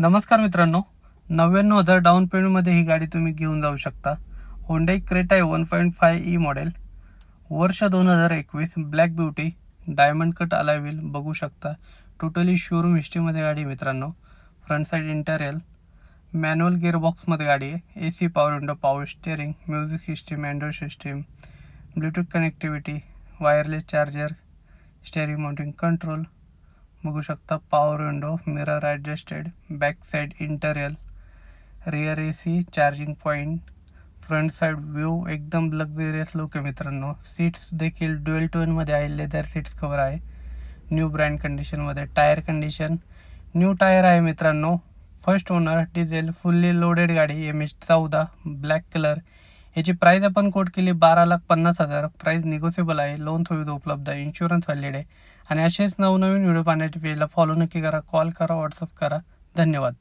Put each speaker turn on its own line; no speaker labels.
नमस्कार मित्रांनो, 99,000 डाऊन पेमेंटमध्ये ही गाडी तुम्ही घेऊन जाऊ शकता. होंडाई क्रेटा आहे 1.5 ई मॉडेल, वर्ष 2021, black beauty, diamond cut alloy wheel बघू शकता. टोटली शोरूम हिस्ट्रीमध्ये गाडी मित्रांनो. फ्रंट साईड इंटेरियल, मॅन्युअल गिअरबॉक्समध्ये गाडी आहे. AC, power window, power steering, music system, Android system, Bluetooth connectivity, wireless charger, steering mounting control बघू शकता. Power window, mirror adjusted, back side interior, rear AC, charging point, front side view एकदम luxurious look आहे मित्रांनो. Seats देखील dual टोनमध्ये आहे, leather seats cover आहे, new brand कंडिशनमध्ये. टायर कंडिशन न्यू टायर आहे मित्रांनो. First owner, diesel, fully loaded गाडी, MH14, ब्लॅक कलर. याची प्राईस आपण कोट केली 12,50,000. प्राईस निगोशिएबल आहे, लोन सुविधा उपलब्ध आहे, इन्शुरन्स व्हॅलिड आहे. आणि असेच नवनवीन व्हिडिओ पाहण्यासाठी पेजला फॉलो नक्की करा, कॉल करा, व्हॉट्सअप करा. धन्यवाद.